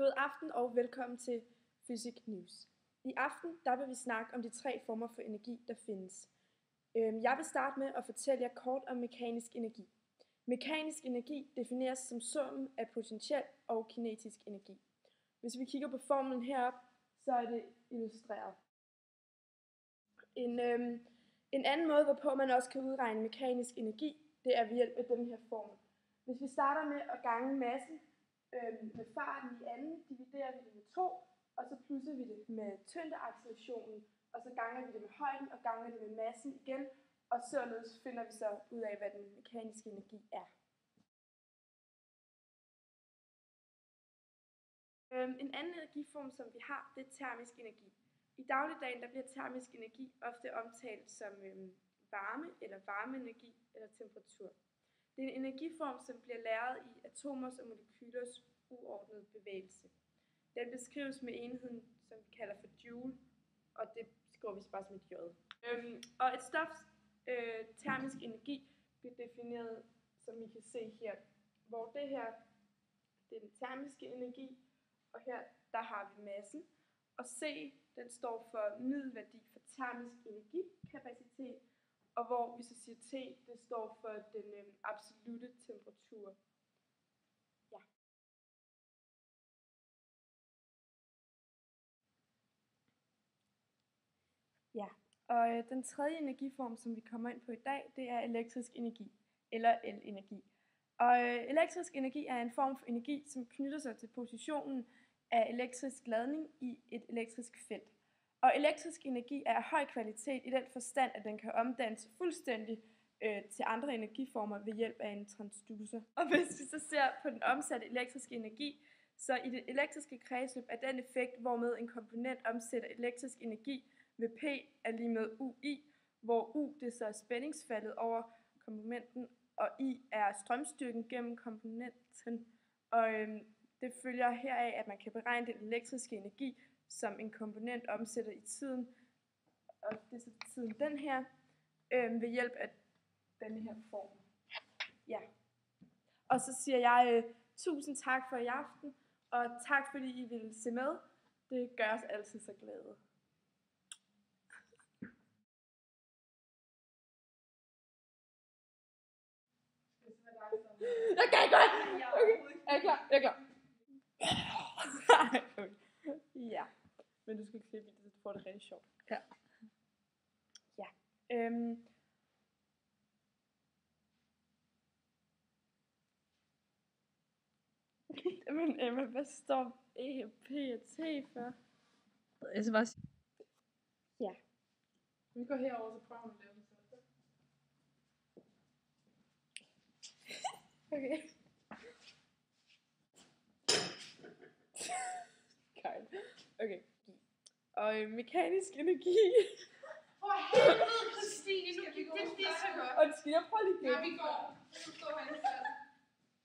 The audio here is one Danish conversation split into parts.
God aften og velkommen til Physics News. I aften vil vi snakke om de 3 former for energi, der findes. Jeg vil starte med at fortælle jer kort om mekanisk energi. Mekanisk energi defineres som summen af potentiel og kinetisk energi. Hvis vi kigger på formlen heroppe, så er det illustreret. En anden måde, hvorpå man også kan udregne mekanisk energi, det er ved hjælp af den her formel. Hvis vi starter med at gange massen med farten i anden, dividerer vi det med 2, og så plusser vi det med tyngdeaccelerationen, og så ganger vi det med højden og ganger det med massen igen, og således finder vi så ud af, hvad den mekaniske energi er. En anden energiform, som vi har, det er termisk energi. I dagligdagen bliver termisk energi ofte omtalt som varme eller varmeenergi eller temperatur. Det er en energiform, som bliver lagret i atomers og molekylers uordnede bevægelse. Den beskrives med enheden, som vi kalder for joule, og det skriver vi bare som et j. Og et stofs termisk energi bliver defineret, som I kan se her, hvor det her det er den termiske energi, og her der har vi massen. Og C, den står for middelværdi for termisk energikapacitet, og hvor vi så siger T, det står for den absolute temperatur. Ja. Ja, og den tredje energiform, som vi kommer ind på i dag, det er elektrisk energi, eller elenergi. Og elektrisk energi er en form for energi, som knytter sig til positionen af elektrisk ladning i et elektrisk felt. Og elektrisk energi er af høj kvalitet i den forstand, at den kan omdannes fuldstændig til andre energiformer ved hjælp af en transducer. Og hvis vi så ser på den omsatte elektriske energi, så i det elektriske kredsløb er den effekt, hvormed en komponent omsætter elektrisk energi ved P er lige med UI, hvor U det så er spændingsfaldet over komponenten, og I er strømstyrken gennem komponenten. Og det følger heraf, at man kan beregne den elektriske energi, som en komponent omsætter i tiden, og det er så tiden den her, ved hjælp af denne her form. Ja. Og så siger jeg tusind tak for i aften, og tak fordi I ville se med. Det gør os altid så glade. Okay, godt! Okay, er I klar? Jeg er klar. Okay. Ja, men du skal klippe i det, så du får det rigtig sjovt. Ja. Ja. Men Emma, hvad står E, P og T for? Jeg skal bare sige. Ja. Vi går herover, så prøver vi at lave det sådan. Okay. Okay. Og mekanisk energi. For helvede, Christine, nu gik det så godt. Og skal jeg prøve lige Ja, vi går. Så står han selv.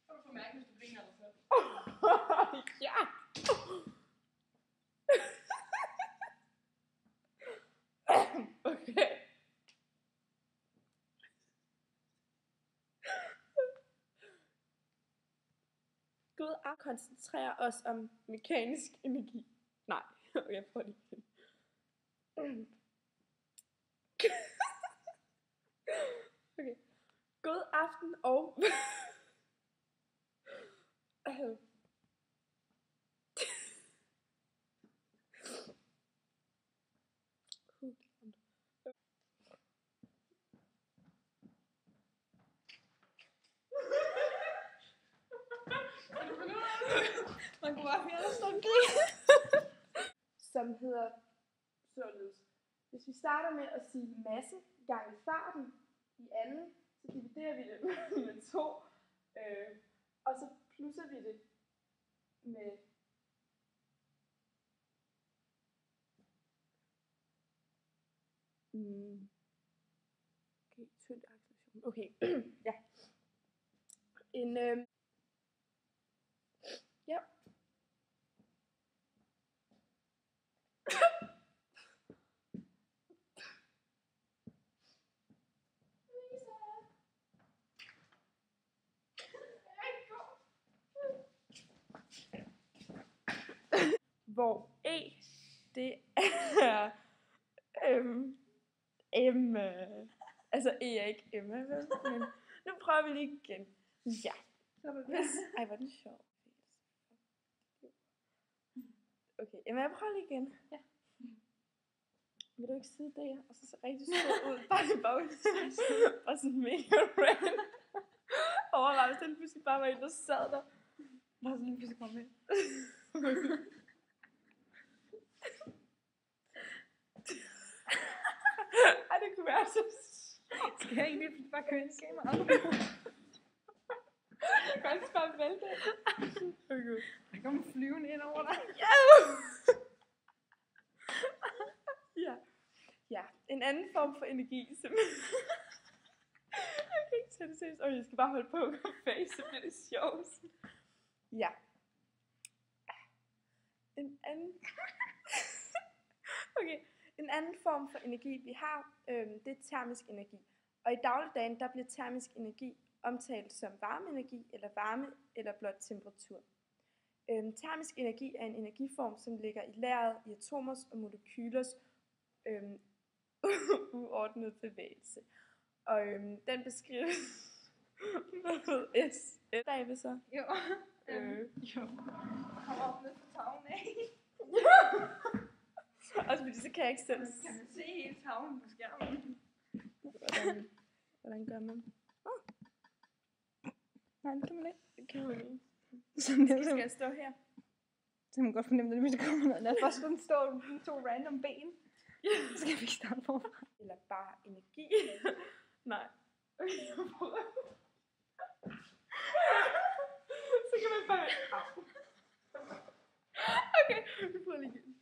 Så du får mærke, hvis du griner dig selv. Ja. Okay. Gud at koncentrere os om mekanisk energi. Nej, jeg prøver det igen. Okay. God aften og... Man kunne bare fjerne sådan som hedder således. Hvis vi starter med at sige massen gange farten i anden, så dividerer vi det med 2, og så plusser vi det med okay, tyngdeacceleration. Okay, ja. Ja. hvor E, det er altså E er ikke Emma, vel? Men nu prøver vi lige igen. Ja. Ej, hvor er den sjov. Okay, Emma, jeg prøver lige igen. Ja. Vil du ikke sidde der, og så rigtig sød ud, bare i bagsiden, og sådan mega random. Overvej, hvis den pludselig bare var en, der sad der. Bare sådan lige pludselig komme ind. Ej, det kunne være så Skal jeg egentlig bare køre ind i kameraet? Jeg kan også bare vælte. Okay. Der kommer flyvende ind over dig. Ja. Ja, en anden form for energi, som... Jeg kan ikke tage det seriøst. Jeg skal bare holde på med face, så bliver det sjovt. Ja. En anden... Okay, en anden form for energi, vi har, det er termisk energi. Og i dagligdagen, der bliver termisk energi omtalt som varmeenergi, eller varme, eller blot temperatur. Termisk energi er en energiform, som ligger i lageret i atomers og molekylers uordnede bevægelse. Og den beskrives med S. David så? Jo. Jo. Kom op ned på tavlen af. Også fordi så kan jeg ikke selv... Kan man se hele tavlen på skærmen? Hvordan gør man? Nej, det kan man ikke. Det kan man ikke. Så Skal jeg stå her? Så kan man godt fornemme, at hvis der kommer noget. Lad os bare sådan stå med 2 random ben. Så skal vi starte forfra. Eller bare energi. Nej. Okay, jeg prøver. Så kan man bare... Au. Okay, vi prøver lige igen.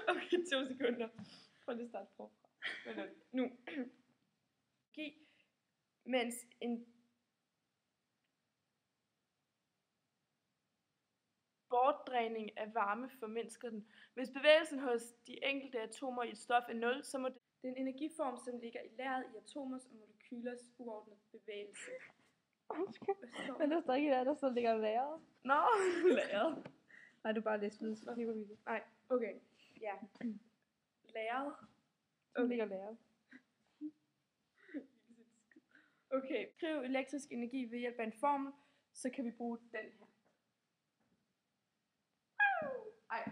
Okay, 2 sekunder. Prøv lige at starte forfra. Nu. Mens en bortdræning af varme formindsker den. Hvis bevægelsen hos de enkelte atomer i et stof er 0, så må det er en energiform, som ligger i lageret i atomers og molekylers uordnede bevægelse. Men der står ikke der står ligger lageret. Nå, lageret. Nej, du bare læst videre, så klipper vi det. Nej, okay. Ja. Lageret. Okay. Ligger lageret. Okay, skriv elektrisk energi ved hjælp af en formel, så kan vi bruge den her. Ej.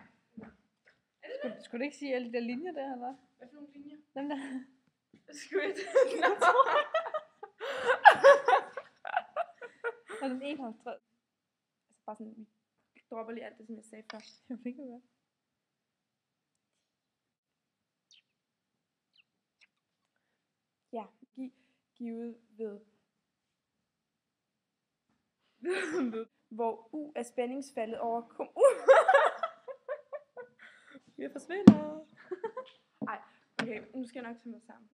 Skulle du ikke sige alle de der linjer der, eller? Hvad for nogle linjer? Dem der. Squid. Og den 51. Altså bare sådan, vi dropper lige alt det, som jeg sagde før. Jeg fik det godt. Ja, givet ved hvor U er spændingsfaldet over Jeg forsvinder. Ej, okay, nu skal jeg nok tage mig sammen.